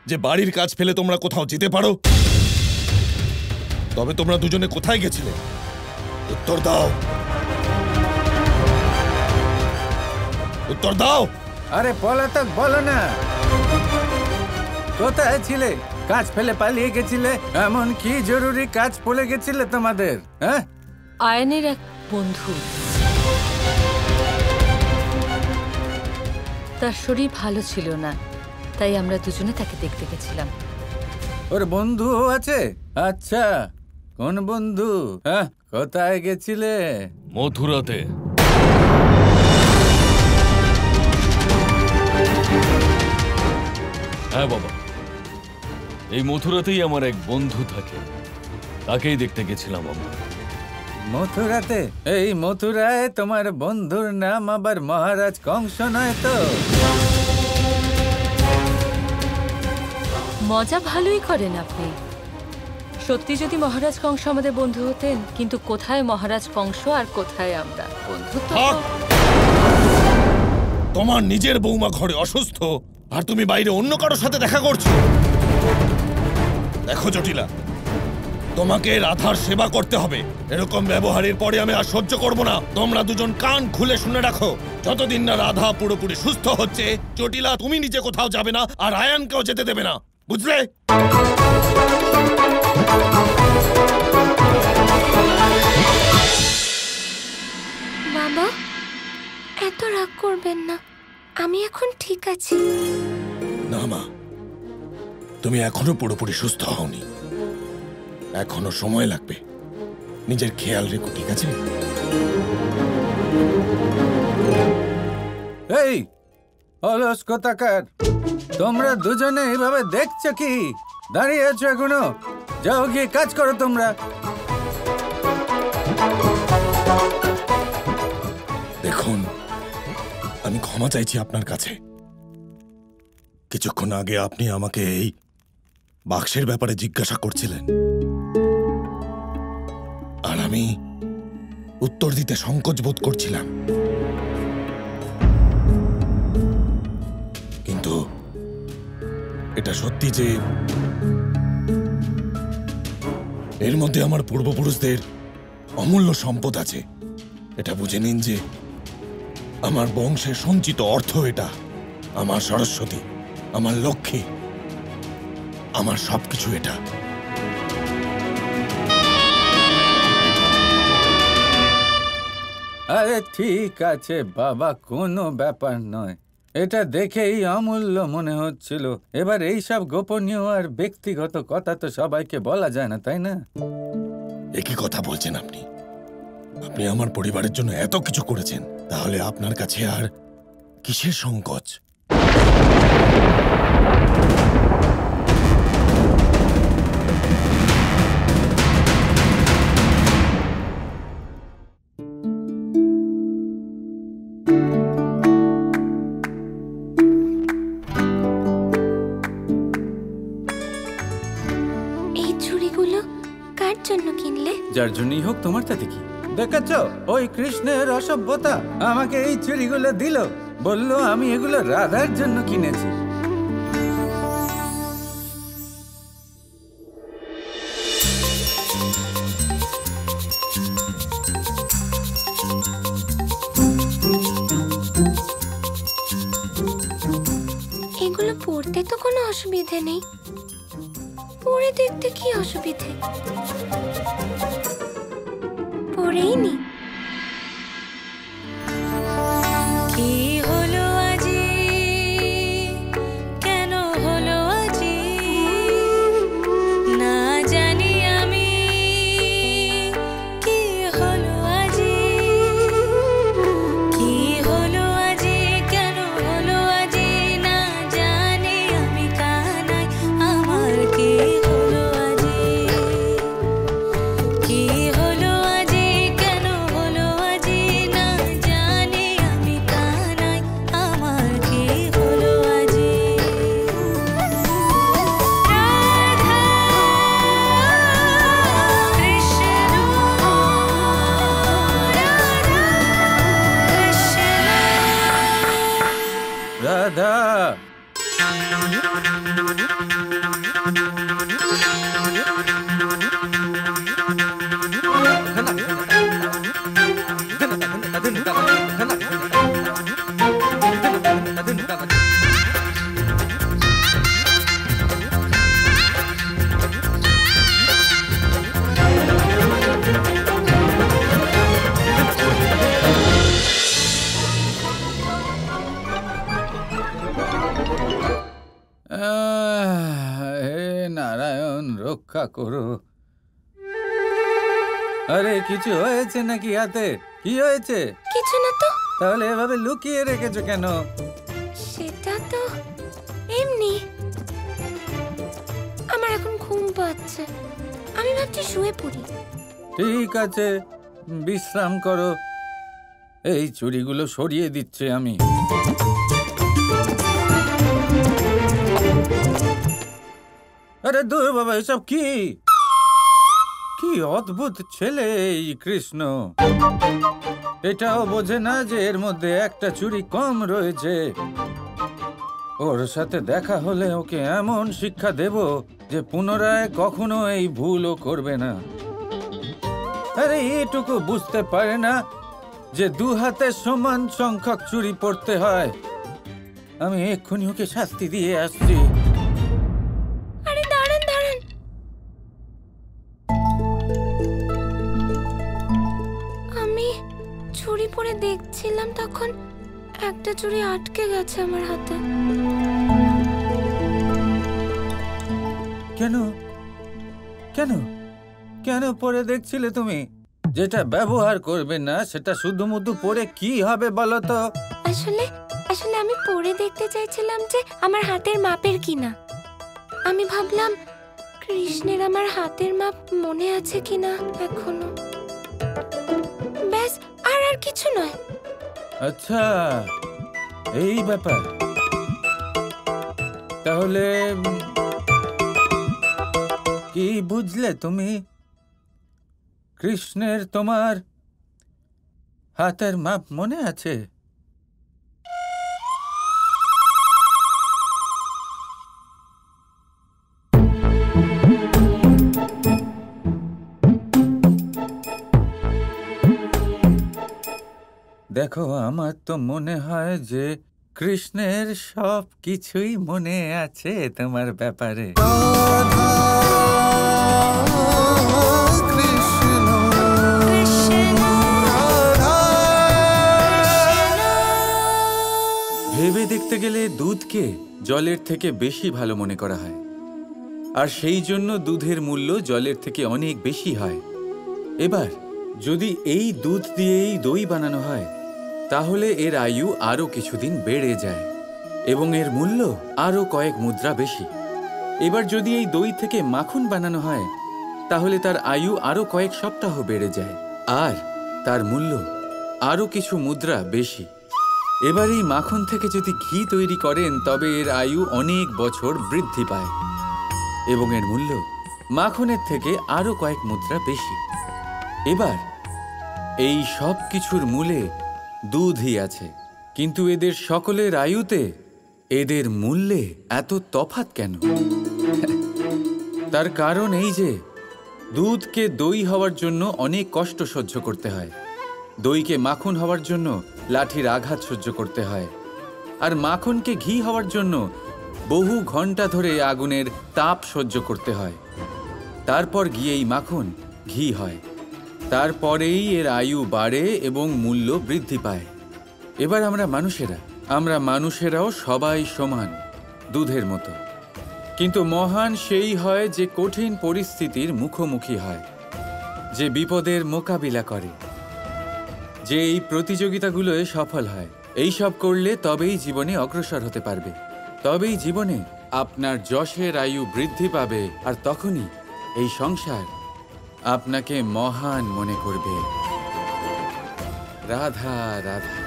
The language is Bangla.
যে বাড়ির কাজ ফেলে তোমরা কোথাও যেতে পারো? তবে তোমরা দুজনে কোথায় গেছিলে? উত্তর দাও, উত্তর দাও। আরে পলাতক বলো না, কোথায় ছিলে? কাজ ফেলে পালিয়ে গেছিলে? এমন কি জরুরি কাজ পড়ে গেছিলে তোমাদের? হ্যাঁ, আয়নের এক বন্ধু, তার শরীর ভালো ছিল না, তাই আমরা দুজনে তাকে দেখতে গেছিলাম। ওর বন্ধু আছে? আচ্ছা, কোন বন্ধু? হ্যাঁ, কোথায় গেছিলে? মথুরাতে। হ্যাঁ বাবা, এই মথুরাতেই আমার এক বন্ধু থাকে, তাকেই দেখতে গেছিলাম আমরা। মথুরাতে? এই মথুরায় তোমার বন্ধুর নাম আবার মহারাজ কংস নয় তো? মজা ভালোই করেন আপনি। সত্যি যদি মহারাজ কংস আমাদের বন্ধু হতেন, কিন্তু কোথায় মহারাজ কংস আর কোথায় আমরা? বন্ধু তো তোমার নিজের বৌমা ঘরে অসুস্থ, আর তুমি বাইরে অন্য কারোর সাথে দেখা করছো। দেখো জটিলা, তোমাকে রাধার সেবা করতে হবে। এরকম ব্যবহারের পরে আমি আর সহ্য করব না। তোমরা দুজন কান খুলে শুনে রাখো, যতদিন না রাধা পুরোপুরি সুস্থ হচ্ছে, জটিলা তুমি নিজে কোথাও যাবে না, আর আয়ানকেও যেতে দেবে না, বুঝলে? বাবা, এত রাগ করবেন না, আমি এখন ঠিক আছি। না মা, তুমি এখনো পুরোপুরি সুস্থ হওনি, এখনো সময় লাগবে। নিজের খেয়াল রেখো, ঠিক আছে? এই অলস কোথাকার, তোমরা দুজনে এইভাবে দেখছো কি? দাঁড়িয়ে আছো এখনো? যাও গিয়ে কাজ করো তোমরা। দেখুন, আমি ক্ষমা চাইছি আপনার কাছে। কিছুক্ষণ আগে আপনি আমাকে এই বাক্সের ব্যাপারে জিজ্ঞাসা করছিলেন, আর আমি উত্তর দিতে সংকোচ বোধ করছিলাম। কিন্তু এটা সত্যি যে এর মধ্যে আমার পূর্বপুরুষদের অমূল্য সম্পদ আছে। এটা বুঝে নিন যে আমার বংশের সঞ্চিত অর্থ এটা। আমার সরস্বতী, আমার লক্ষ্মী, আমার সবকিছু এটা। আরে ঠিক আছে বাবা, কোনো ব্যাপার নয়। এটা দেখেই অমূল্য মনে হচ্ছিল। এবার এইসব গোপনীয় আর ব্যক্তিগত কথা তো সবাইকে বলা যায় না, তাই না? একই কথা বলছেন আপনি? আপনি আমার পরিবারের জন্য এত কিছু করেছেন, তাহলে আপনার কাছে আর কিসের সংকোচ? এই চুড়িগুলো কার জন্য কিনলে? যার জন্যই হোক, তোমার তাতে কি? দেখেছ, ওই কৃষ্ণের অসভ্যতা আমাকে এই চুড়িগুলো দিল, বলল আমি এগুলো রাধার জন্য কিনেছি। এগুলো পরতে তো কোনো অসুবিধে নেই, পরে দেখতে কি অসুবিধে? পরেই নি। কি হলো আজি, কেন হলো আজি, না জানি আমি। কি হলো আজি, কি হলো আজি, কেন হলো আজি, না জানি আমি কানাই। আমার কি হলো আজি, কি হলো আজি, কেন রক্ষা করো। আরে কিছু হয়েছে নাকি হাতে? কি হয়েছে? কিছু না তো। তাহলে এভাবে লুকিয়ে রেখেছো কেন? সেটা তো এমনি। আমার এখন ঘুম পাচ্ছে, আমি ভাবছি শুয়ে পড়ি। ঠিক আছে, বিশ্রাম করো। এই চুড়িগুলো সরিয়ে দিচ্ছি আমি। আরে দূর বাবা, এসব কি? কি অদ্ভুত ছেলে এই কৃষ্ণ। এটাও বোঝে না যে এর মধ্যে একটা চুড়ি কম রয়েছে। ওর সাথে দেখা হলে ওকে এমন শিক্ষা দেব যে পুনরায় কখনো এই ভুলও করবে না। আরে এটুকু বুঝতে পারে না যে 2 হাতে সমান সংখ্যক চুড়ি পড়তে হয়। আমি এক্ষুনি ওকে শাস্তি দিয়ে আসছি। আরে দাঁড়ান দাঁড়ান, আমি চুড়ি পরে দেখছিলাম, তখন একটা চুড়ি আটকে গেছে আমার হাতে। কেন কেন কেন পরে দেখছিলে তুমি? যেটা ব্যবহার করবে না সেটা শুধুমুধু পরে কি হবে বলো তো? আসলে আসলে আমি পরে দেখতে চাইছিলাম যে আমার হাতের মাপের কিনা। আমি ভাবলাম কৃষ্ণের আমার হাতের মাপ মনে আছে কিনা এখনো। ব্যাস, আর আর কিছু নয়। আচ্ছা, এই ব্যাপার। তাহলে কি বুঝলে তুমি? কৃষ্ণের তোমার হাতের মাপ মনে আছে? দেখো, আমার তো মনে হয় যে কৃষ্ণের সব কিছুই মনে আছে তোমার ব্যাপারে। ভেবে দেখতে গেলে দুধকে জলের থেকে বেশি ভালো মনে করা হয়, আর সেই জন্য দুধের মূল্য জলের থেকে অনেক বেশি হয়। এবার যদি এই দুধ দিয়েই দই বানানো হয় তাহলে এর আয়ু আরো কিছুদিন বেড়ে যায় এবং এর মূল্য আরো কয়েক মুদ্রা বেশি। এবার যদি এই দই থেকে মাখন বানানো হয় তাহলে তার আয়ু আরো কয়েক সপ্তাহ বেড়ে যায় আর তার মূল্য আরো কিছু মুদ্রা বেশি। এবার এই মাখন থেকে যদি ঘি তৈরি করেন তবে এর আয়ু অনেক বছর বৃদ্ধি পায় এবং এর মূল্য মাখনের থেকে আরো কয়েক মুদ্রা বেশি। এবার এই সব কিছুর মূলে দুধই আছে, কিন্তু এদের সকলের আয়ুতে এদের মূল্যে এত তফাৎ কেন? তার কারণ এই যে দুধকে দই হওয়ার জন্য অনেক কষ্ট সহ্য করতে হয়, দইকে মাখন হওয়ার জন্য লাঠির আঘাত সহ্য করতে হয়, আর মাখনকে ঘি হওয়ার জন্য বহু ঘন্টা ধরে আগুনের তাপ সহ্য করতে হয়। তারপর গিয়েই মাখন ঘি হয়, তারপরেই এর আয়ু বাড়ে এবং মূল্য বৃদ্ধি পায়। এবার আমরা মানুষেরাও সবাই সমান, দুধের মতো। কিন্তু মহান সেই হয় যে কঠিন পরিস্থিতির মুখোমুখি হয়, যে বিপদের মোকাবিলা করে, যে এই প্রতিযোগিতাগুলোয় সফল হয়। এই সব করলে তবেই জীবনে অগ্রসর হতে পারবে, তবেই জীবনে আপনার যশের আয়ু বৃদ্ধি পাবে, আর তখনই এই সংসার আপনাকে মহান মনে করবে। রাধা রাধা।